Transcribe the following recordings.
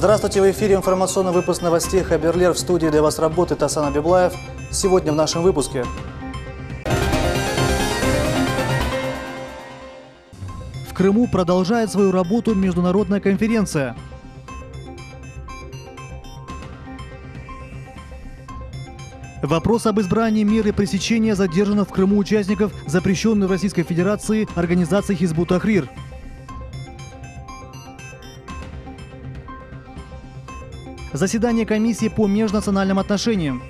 Здравствуйте, в эфире информационный выпуск новостей Хаберлер. В студии для вас работает Асан Абиблаев. Сегодня в нашем выпуске. В Крыму продолжает свою работу международная конференция. Вопрос об избрании меры пресечения задержанных в Крыму участников запрещенной в Российской Федерации организации Хизбут Тахрир. Заседание комиссии по межнациональным отношениям.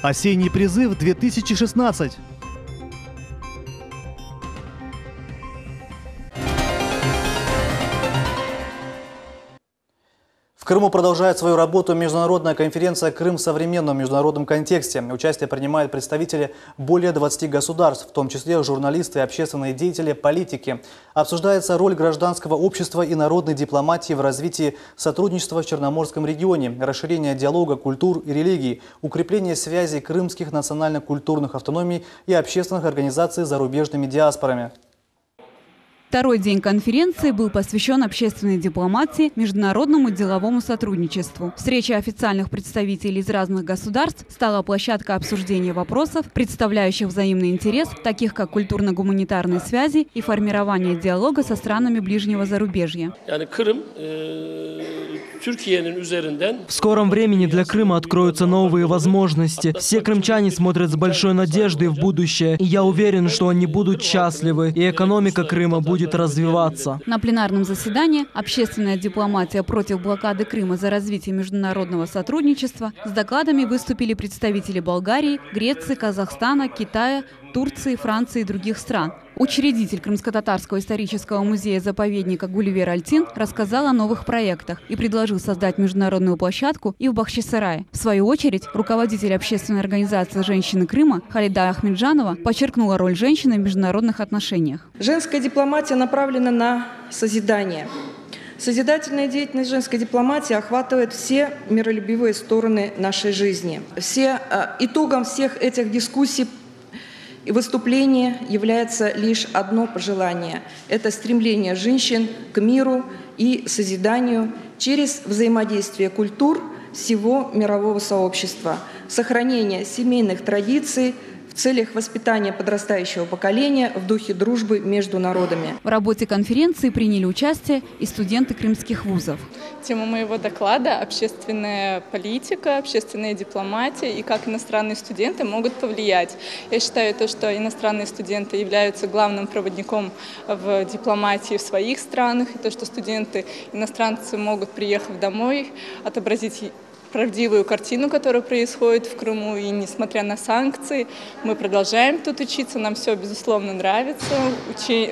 Осенний призыв 2016. В Крыму продолжает свою работу международная конференция «Крым в современном международном контексте». Участие принимают представители более 20 государств, в том числе журналисты, общественные деятели, политики. Обсуждается роль гражданского общества и народной дипломатии в развитии сотрудничества в Черноморском регионе, расширение диалога культур и религий, укрепление связей крымских национально-культурных автономий и общественных организаций с зарубежными диаспорами. Второй день конференции был посвящен общественной дипломатии, международному деловому сотрудничеству. Встреча официальных представителей из разных государств стала площадкой обсуждения вопросов, представляющих взаимный интерес, таких как культурно-гуманитарные связи и формирование диалога со странами ближнего зарубежья. В скором времени для Крыма откроются новые возможности. Все крымчане смотрят с большой надеждой в будущее, и я уверен, что они будут счастливы, и экономика Крыма будет развиваться. На пленарном заседании «Общественная дипломатия против блокады Крыма за развитие международного сотрудничества» с докладами выступили представители Болгарии, Греции, Казахстана, Китая, Турции, Франции и других стран. Учредитель Крымско-татарского исторического музея-заповедника Гулливер Альтин рассказал о новых проектах и предложил создать международную площадку и в Бахчисарае. В свою очередь, руководитель общественной организации «Женщины Крыма» Халида Ахмеджанова подчеркнула роль женщины в международных отношениях. Женская дипломатия направлена на созидание. Созидательная деятельность женской дипломатии охватывает все миролюбивые стороны нашей жизни. Итогом всех этих дискуссий и выступление является лишь одно пожелание – это стремление женщин к миру и созиданию через взаимодействие культур всего мирового сообщества, сохранение семейных традиций в целях воспитания подрастающего поколения в духе дружбы между народами. В работе конференции приняли участие и студенты крымских вузов. Тема моего доклада – общественная политика, общественная дипломатия и как иностранные студенты могут повлиять. Я считаю, что иностранные студенты являются главным проводником в дипломатии в своих странах, и то, что иностранцы могут, приехав домой, отобразить правдивую картину, которая происходит в Крыму. И несмотря на санкции, мы продолжаем тут учиться, нам все, безусловно, нравится.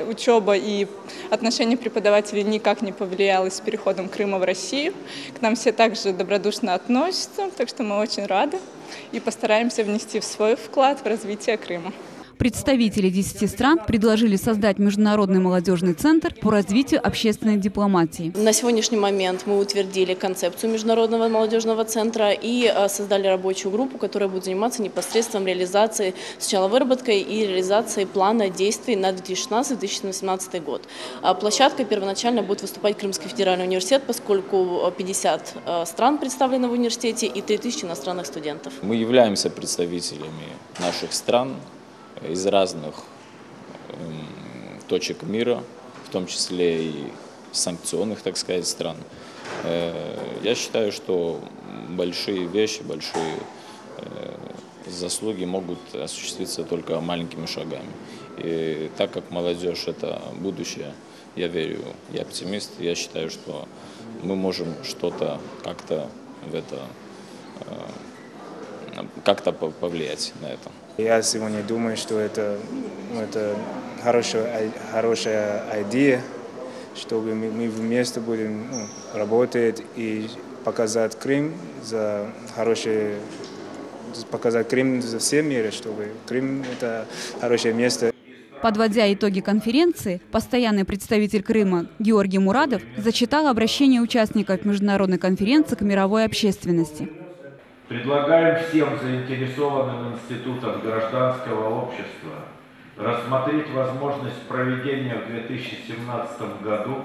Учеба и отношение преподавателей никак не повлияло с переходом Крыма в Россию. К нам все также добродушно относятся, так что мы очень рады и постараемся внести свой вклад в развитие Крыма. Представители 10 стран предложили создать международный молодежный центр по развитию общественной дипломатии. На сегодняшний момент мы утвердили концепцию международного молодежного центра и создали рабочую группу, которая будет заниматься непосредственно реализацией, сначала выработкой и реализацией плана действий на 2016-2018 год. Площадкой первоначально будет выступать Крымский федеральный университет, поскольку 50 стран представлены в университете и 3000 иностранных студентов. Мы являемся представителями наших стран из разных точек мира, в том числе и санкционных, так сказать, стран. Я считаю, что большие вещи, большие заслуги могут осуществиться только маленькими шагами. И так как молодежь – это будущее, я верю, я оптимист, я считаю, что мы можем что-то как-то в это, как-то повлиять на это. Я сегодня думаю, что это хорошая идея, чтобы мы вместе будем работать и показать Крым за всем миром, чтобы Крым – это хорошее место. Подводя итоги конференции, постоянный представитель Крыма Георгий Мурадов зачитал обращение участников международной конференции к мировой общественности. Предлагаем всем заинтересованным институтам гражданского общества рассмотреть возможность проведения в 2017 году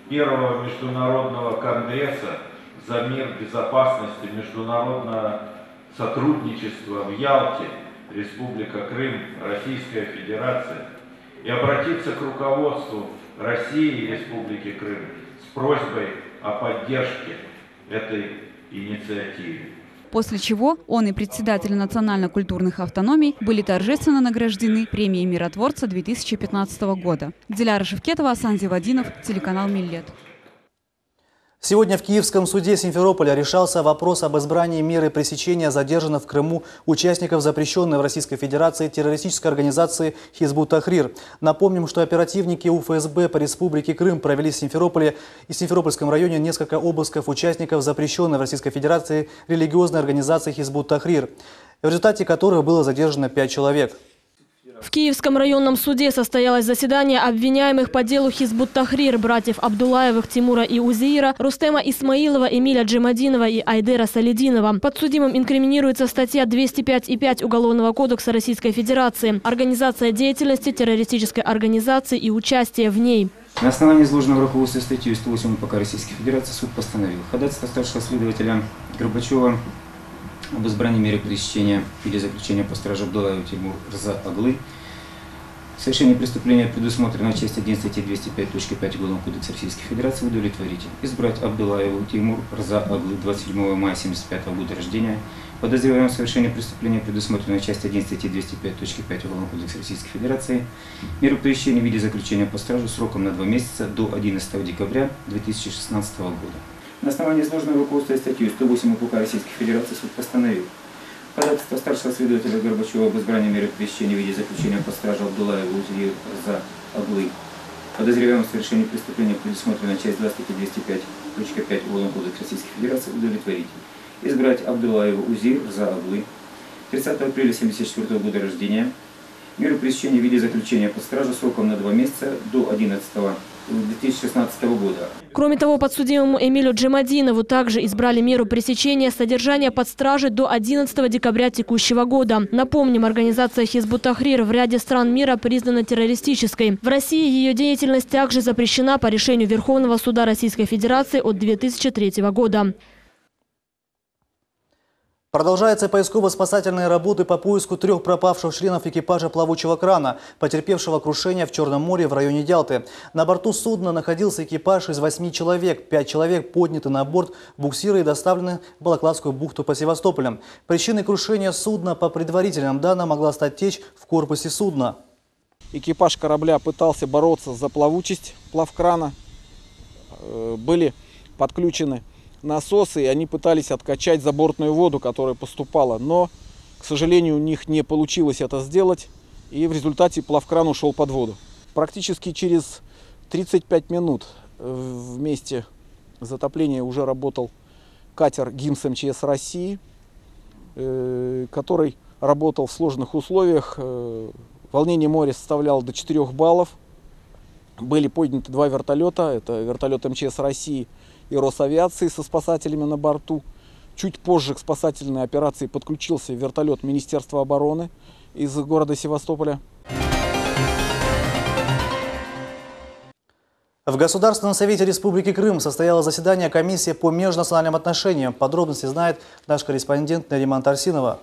первого международного конгресса за мир, безопасность и международное сотрудничество в Ялте, Республика Крым, Российская Федерация, и обратиться к руководству России и Республики Крым с просьбой о поддержке этой инициативы. После чего он и председатель национально-культурных автономий были торжественно награждены премией миротворца 2015 года. Диляра Шевкетова, Асан Зевадинов, телеканал Миллет. Сегодня в Киевском суде Симферополя решался вопрос об избрании меры пресечения задержанных в Крыму участников запрещенной в Российской Федерации террористической организации Хизбут Тахрир. Напомним, что оперативники УФСБ по Республике Крым провели в Симферополе и Симферопольском районе несколько обысков участников запрещенной в Российской Федерации религиозной организации Хизбут Тахрир, в результате которых было задержано 5 человек. В Киевском районном суде состоялось заседание обвиняемых по делу Хизбут Тахрир братьев Абдуллаевых Тимура и Узеира, Рустема Исмаилова, Эмиля Джемадинова и Айдера Салидинова. Подсудимым инкриминируется статья 205.5 Уголовного кодекса Российской Федерации «Организация деятельности террористической организации и участие в ней». На основании изложенного в руководстве статьей 108 УПК Российской Федерации суд постановил ходатайство старшего следователя Горбачева об избрании меры пресечения или заключения под стражу Абдуллаева Тимур Рза Аглы. Совершение преступления, предусмотренного часть 1 статьи 205.5 Уголовного кодекса Российской Федерации, удовлетворить. Избрать Абдуллаеву Тимур Рза Аглы, 27 мая 1975 года рождения, подозреваемым в совершении преступления, предусмотренного часть 1 статьи 205.5 Уголовного кодекса Российской Федерации, меру пресечения в виде заключения под стражу сроком на 2 месяца до 11 декабря 2016 года. На основании изложенного руководства статьей 108 УПК Российской Федерации суд постановил ходатайство старшего следователя Горбачева об избрании меры пресечения в виде заключения под стражу Абдуллаева Узеира Рза Аглы, подозреваемым в совершении преступления, предусмотренной часть 2 статьи 205.5 Уголовного кодекса Российской Федерации, удовлетворить. Избрать Абдуллаева Узеира Рза Аглы, 30 апреля 1974 года рождения, меру пресечения в виде заключения под стражу сроком на 2 месяца до 11 2016 года. Кроме того, подсудимому Эмилю Джемадинову также избрали меру пресечения содержания под стражей до 11 декабря текущего года. Напомним, организация Хизбут Тахрир в ряде стран мира признана террористической. В России ее деятельность также запрещена по решению Верховного суда Российской Федерации от 2003 года. Продолжаются поисково-спасательные работы по поиску 3 пропавших членов экипажа плавучего крана, потерпевшего крушение в Черном море в районе Ялты. На борту судна находился экипаж из 8 человек. 5 человек подняты на борт буксира и доставлены в Балаклавскую бухту по Севастополю. Причиной крушения судна, по предварительным данным, могла стать течь в корпусе судна. Экипаж корабля пытался бороться за плавучесть плавкрана. Были подключены насосы, и они пытались откачать забортную воду, которая поступала. Но, к сожалению, у них не получилось это сделать, и в результате плавкран ушел под воду. Практически через 35 минут в месте затопления уже работал катер ГИМС МЧС России, который работал в сложных условиях. Волнение моря составляло до 4 баллов. Были подняты 2 вертолета, это вертолет МЧС России и Росавиации со спасателями на борту. Чуть позже к спасательной операции подключился вертолет Министерства обороны из города Севастополя. В Государственном совете Республики Крым состоялось заседание комиссии по межнациональным отношениям. Подробности знает наш корреспондент Нариман Тарсинова.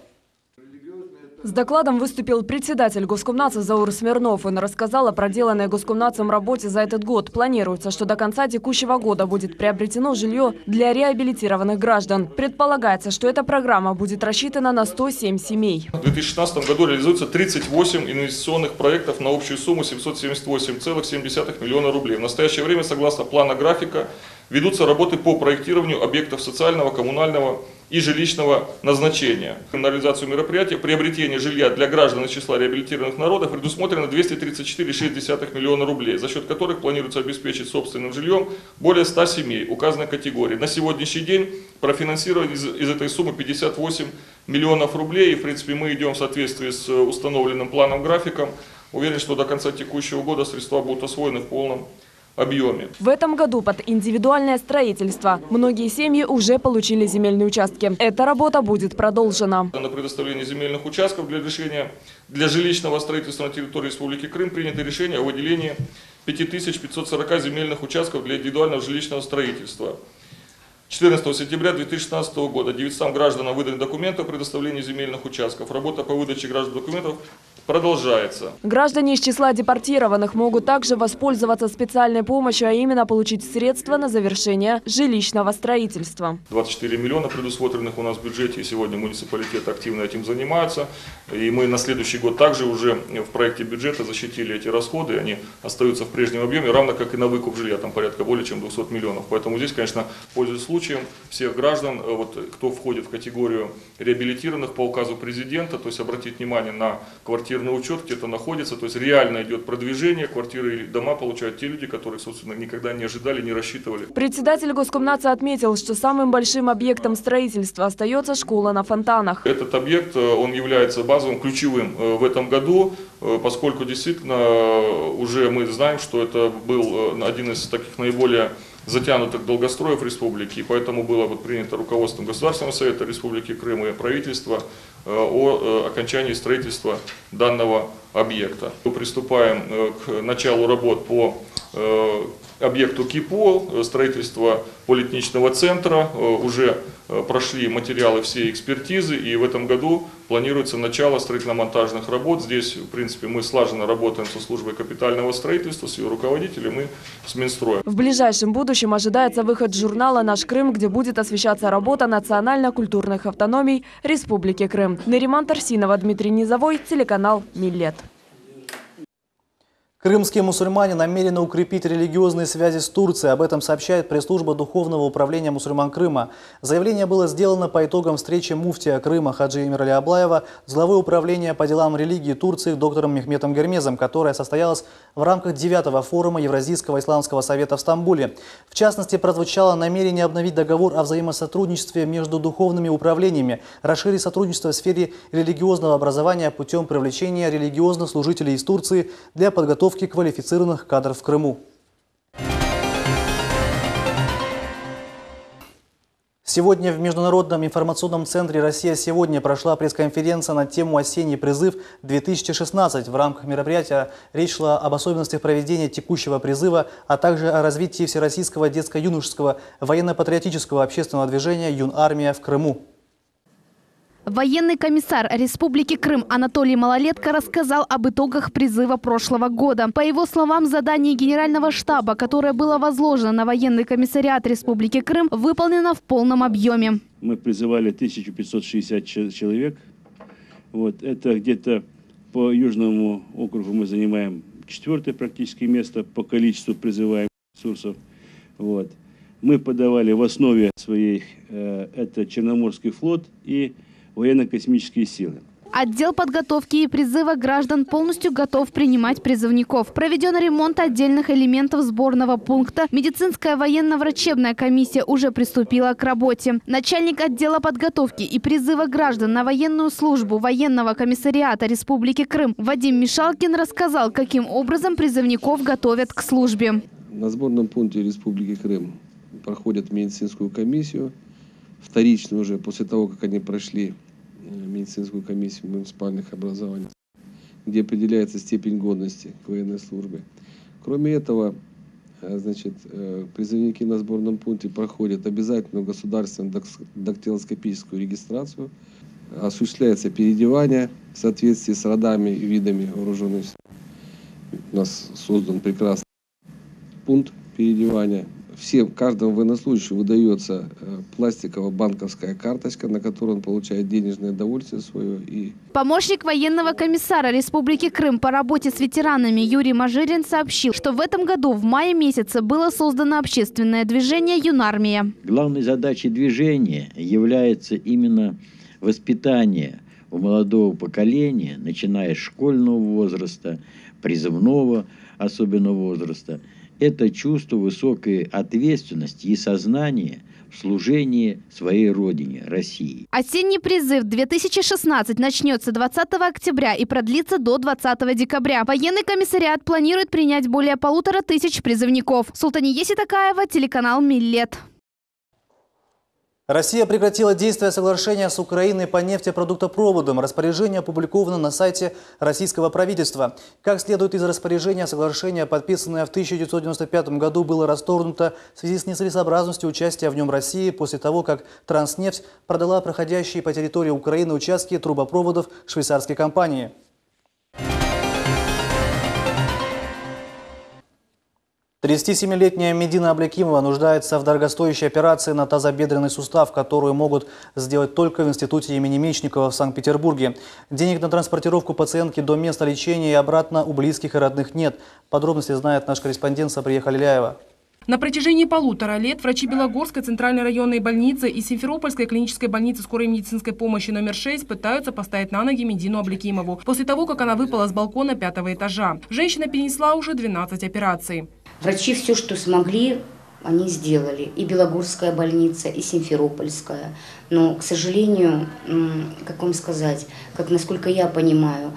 С докладом выступил председатель Госкомнатса Заур Смирнов. Он рассказал о проделанной Госкомнатсом работе за этот год. Планируется, что до конца текущего года будет приобретено жилье для реабилитированных граждан. Предполагается, что эта программа будет рассчитана на 107 семей. В 2016 году реализуется 38 инвестиционных проектов на общую сумму 778,7 миллиона рублей. В настоящее время, согласно плана графика, ведутся работы по проектированию объектов социального, коммунального и жилищного назначения. На реализацию мероприятия приобретение жилья для граждан из числа реабилитированных народов предусмотрено 234,6 миллиона рублей, за счет которых планируется обеспечить собственным жильем более 100 семей указанной категории. На сегодняшний день профинансировать из этой суммы 58 миллионов рублей. И, в принципе, мы идем в соответствии с установленным планом графиком. Уверен, что до конца текущего года средства будут освоены в полном объеме. В этом году под индивидуальное строительство многие семьи уже получили земельные участки. Эта работа будет продолжена. На предоставление земельных участков для жилищного строительства на территории Республики Крым принято решение о выделении 5540 земельных участков для индивидуального жилищного строительства. 14 сентября 2016 года 900 гражданам выдали документы о предоставлении земельных участков. Работа по выдаче граждан документов продолжается. Граждане из числа депортированных могут также воспользоваться специальной помощью, а именно получить средства на завершение жилищного строительства. 24 миллиона предусмотренных у нас в бюджете, и сегодня муниципалитеты активно этим занимаются. И мы на следующий год также уже в проекте бюджета защитили эти расходы, они остаются в прежнем объеме, равно как и на выкуп жилья, там порядка более чем 200 миллионов. Поэтому здесь, конечно, пользуясь случаем, всех граждан, кто входит в категорию реабилитированных по указу президента, то есть обратить внимание на квартирный учет, где-то находится, то есть реально идет продвижение, квартиры и дома получают те люди, которые, собственно, никогда не ожидали, не рассчитывали. Председатель Госкомнатса отметил, что самым большим объектом строительства остается школа на Фонтанах. Этот объект, он является базовым, ключевым в этом году, поскольку действительно уже мы знаем, что это был один из таких наиболее затянутых долгостроев республики, и поэтому было принято руководством Государственного совета Республики Крым и правительства о окончании строительства данного объекта. Мы приступаем к началу работ по объекту КИПО, строительство политехнического центра. Уже прошли материалы всей экспертизы, и в этом году планируется начало строительно-монтажных работ. Здесь, в принципе, мы слаженно работаем со службой капитального строительства, с ее руководителем и с Минстроем. В ближайшем будущем ожидается выход журнала «Наш Крым», где будет освещаться работа национально-культурных автономий Республики Крым. Нариман Тарсинова, Дмитрий Низовой, телеканал «Миллет». Крымские мусульмане намерены укрепить религиозные связи с Турцией. Об этом сообщает пресс-служба Духовного управления мусульман Крыма. Заявление было сделано по итогам встречи муфтия Крыма Хаджи Эмирали Аблаева с главой управления по делам религии Турции доктором Мехметом Гермезом, которая состоялась в рамках 9-го форума Евразийского исламского совета в Стамбуле. В частности, прозвучало намерение обновить договор о взаимосотрудничестве между духовными управлениями, расширить сотрудничество в сфере религиозного образования путем привлечения религиозных служителей из Турции для подготовки квалифицированных кадров в Крыму. Сегодня в Международном информационном центре «Россия сегодня» прошла пресс-конференция на тему «Осенний призыв-2016». В рамках мероприятия речь шла об особенностях проведения текущего призыва, а также о развитии всероссийского детско-юношеского военно-патриотического общественного движения «Юнармия» в Крыму. Военный комиссар Республики Крым Анатолий Малолетко рассказал об итогах призыва прошлого года. По его словам, задание Генерального штаба, которое было возложено на военный комиссариат Республики Крым, выполнено в полном объеме. Мы призывали 1560 человек. Это где-то по Южному округу мы занимаем 4-е практически место по количеству призываемых ресурсов. Мы подавали в основе своей это Черноморский флот и военно-космические силы. Отдел подготовки и призыва граждан полностью готов принимать призывников. Проведен ремонт отдельных элементов сборного пункта. Медицинская военно-врачебная комиссия уже приступила к работе. Начальник отдела подготовки и призыва граждан на военную службу военного комиссариата Республики Крым Вадим Мишалкин рассказал, каким образом призывников готовят к службе. На сборном пункте Республики Крым проходят медицинскую комиссию. Вторично уже после того, как они прошли медицинскую комиссию муниципальных образований, где определяется степень годности к военной службе. Кроме этого, призывники на сборном пункте проходят обязательную государственную дактилоскопическую регистрацию, осуществляется переодевание в соответствии с родами и видами вооруженных сил. У нас создан прекрасный пункт переодевания. Каждому военнослужащему выдается пластиковая банковская карточка, на которую он получает денежное довольствие свое. Помощник военного комиссара Республики Крым по работе с ветеранами Юрий Мажирин сообщил, что в этом году в мае месяце было создано общественное движение «Юнармия». Главной задачей движения является именно воспитание у молодого поколения, начиная с школьного возраста, призывного особенно возраста, Это чувство высокой ответственности и сознания в служении своей родине, России. Осенний призыв 2016 начнется 20 октября и продлится до 20 декабря. Военный комиссариат планирует принять более 1500 призывников. Султания Ситакаева, телеканал «Миллет». Россия прекратила действие соглашения с Украиной по нефтепродуктопроводам. Распоряжение опубликовано на сайте российского правительства. Как следует из распоряжения, соглашение, подписанное в 1995 году, было расторгнуто в связи с нецелесообразностью участия в нем России после того, как Транснефть продала проходящие по территории Украины участки трубопроводов швейцарской компании. Тридцатисемилетняя Медина Аблякимова нуждается в дорогостоящей операции на тазобедренный сустав, которую могут сделать только в институте имени Мечникова в Санкт-Петербурге. Денег на транспортировку пациентки до места лечения и обратно у близких и родных нет. Подробности знает наш корреспондент Сабрия Халиляева. На протяжении 1,5 лет врачи Белогорской центральной районной больницы и Симферопольской клинической больницы скорой медицинской помощи номер 6 пытаются поставить на ноги Медину Аблякимову после того, как она выпала с балкона 5-го этажа. Женщина перенесла уже 12 операций. Врачи все, что смогли, они сделали. И Белогорская больница, и Симферопольская. Но, к сожалению, как вам сказать, насколько я понимаю,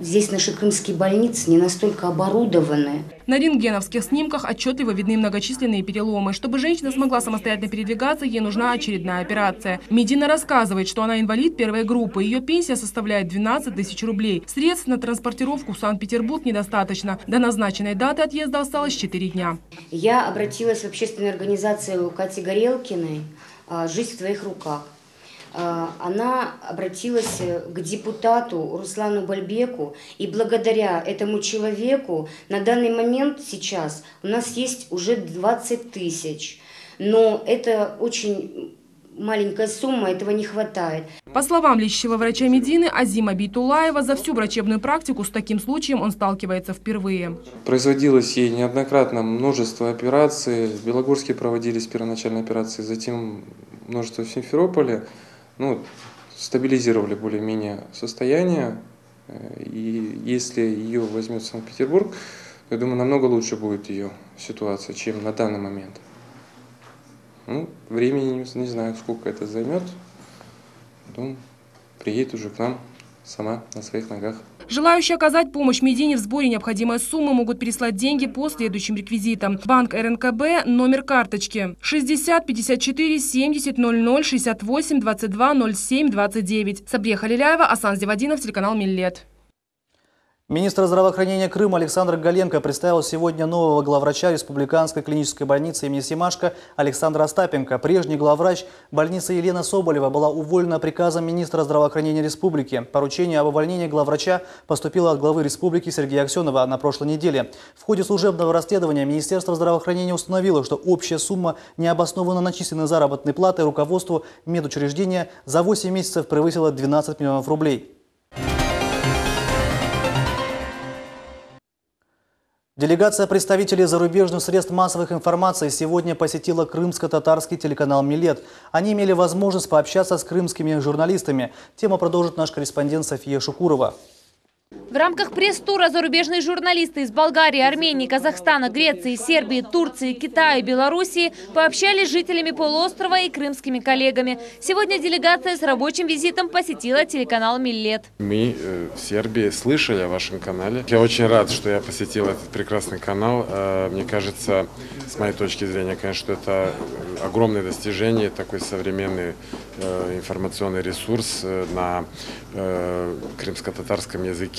здесь наши крымские больницы не настолько оборудованы. На рентгеновских снимках отчетливо видны многочисленные переломы. Чтобы женщина смогла самостоятельно передвигаться, ей нужна очередная операция. Медина рассказывает, что она инвалид первой группы. Ее пенсия составляет 12 тысяч рублей. Средств на транспортировку в Санкт-Петербург недостаточно. До назначенной даты отъезда осталось 4 дня. Я обратилась в общественную организацию Кати Горелкиной «Жизнь в твоих руках». Она обратилась к депутату Руслану Бальбеку, и благодаря этому человеку на данный момент сейчас у нас есть уже 20 тысяч. Но это очень маленькая сумма, этого не хватает. По словам лечащего врача Медины Азима Бейтулаева, за всю врачебную практику с таким случаем он сталкивается впервые. Производилось ей неоднократно множество операций. В Белогорске проводились первоначальные операции, затем множество в Симферополе. Стабилизировали более-менее состояние. И если ее возьмет Санкт-Петербург, я думаю, намного лучше будет ее ситуация, чем на данный момент. Времени не знаю, сколько это займет. Потом приедет уже к нам сама на своих ногах. Желающие оказать помощь Медине в сборе необходимой суммы могут переслать деньги по следующим реквизитам. Банк РНКБ, номер карточки 60 54 70 00 68 22 07 29. Сабрия Халиляева, Асан Зевадинов, телеканал «Миллет». Министр здравоохранения Крыма Александр Галенко представил сегодня нового главврача Республиканской клинической больницы имени Семашко Александра Остапенко. Прежний главврач больницы Елена Соболева была уволена приказом министра здравоохранения республики. Поручение об увольнении главврача поступило от главы республики Сергея Аксенова на прошлой неделе. В ходе служебного расследования Министерство здравоохранения установило, что общая сумма необоснованно начисленной заработной платы руководству медучреждения за 8 месяцев превысила 12 миллионов рублей. Делегация представителей зарубежных средств массовых информации сегодня посетила крымско-татарский телеканал «Миллет». Они имели возможность пообщаться с крымскими журналистами. Тему продолжит наш корреспондент София Шукурова. В рамках пресс-тура зарубежные журналисты из Болгарии, Армении, Казахстана, Греции, Сербии, Турции, Китая и Белоруссии пообщались с жителями полуострова и крымскими коллегами. Сегодня делегация с рабочим визитом посетила телеканал «Миллет». Мы в Сербии слышали о вашем канале. Я очень рад, что я посетил этот прекрасный канал. Мне кажется, с моей точки зрения, конечно, это огромное достижение, такой современный информационный ресурс на крымско-татарском языке.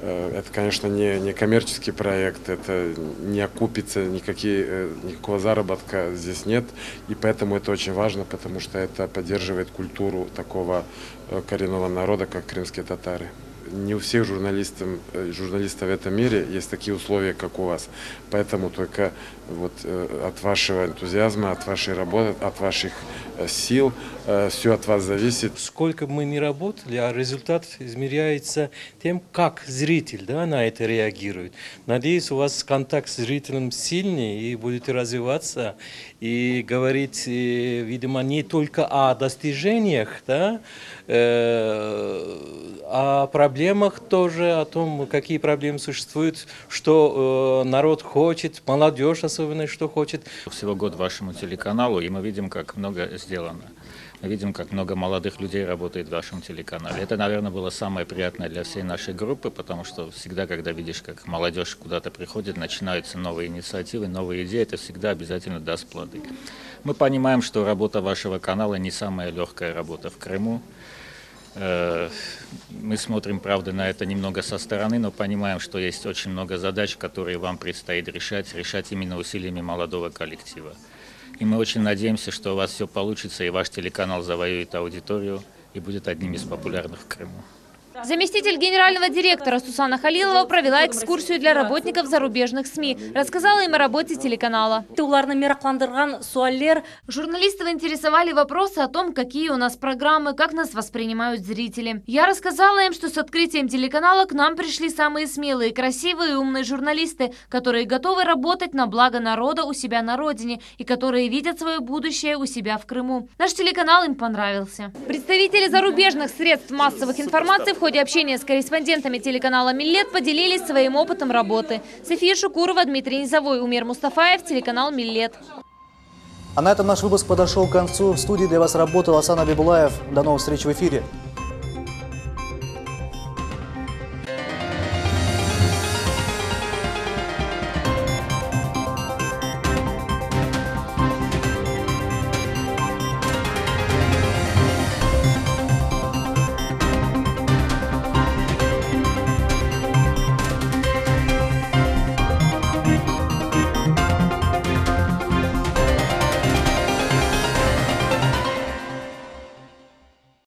Это, конечно, не коммерческий проект, это не окупится, никакого заработка здесь нет. И поэтому это очень важно, потому что это поддерживает культуру такого коренного народа, как крымские татары. Не у всех журналистов в этом мире есть такие условия, как у вас. Поэтому только от вашего энтузиазма, от вашей работы, от ваших сил, все от вас зависит. Сколько бы мы ни работали, а результат измеряется тем, как зритель на это реагирует. Надеюсь, у вас контакт с зрителем сильный и будете развиваться и говорить, видимо, не только о достижениях, а о проблемах, проблемах тоже, о том, какие проблемы существуют, что народ хочет, молодежь особенно что хочет. Всего год вашему телеканалу, и мы видим, как много сделано. Мы видим, как много молодых людей работает в вашем телеканале. Это, наверное, было самое приятное для всей нашей группы, потому что всегда, когда видишь, как молодежь куда-то приходит, начинаются новые инициативы, новые идеи, это всегда обязательно даст плоды. Мы понимаем, что работа вашего канала не самая легкая работа в Крыму. Мы смотрим, правда, на это немного со стороны, но понимаем, что есть очень много задач, которые вам предстоит решать именно усилиями молодого коллектива. И мы очень надеемся, что у вас все получится, и ваш телеканал завоюет аудиторию и будет одним из популярных в Крыму. Заместитель генерального директора Сусана Халилова провела экскурсию для работников зарубежных СМИ. Рассказала им о работе телеканала. Журналистов интересовали вопросы о том, какие у нас программы, как нас воспринимают зрители. Я рассказала им, что с открытием телеканала к нам пришли самые смелые, красивые и умные журналисты, которые готовы работать на благо народа у себя на родине и которые видят свое будущее у себя в Крыму. Наш телеканал им понравился. Представители зарубежных средств массовых информации в ходе общения с корреспондентами телеканала «Миллет» поделились своим опытом работы. София Шукурова, Дмитрий Низовой, Умер Мустафаев, телеканал «Миллет». А на этом наш выпуск подошел к концу. В студии для вас работал Асан Абибулаев. До новых встреч в эфире.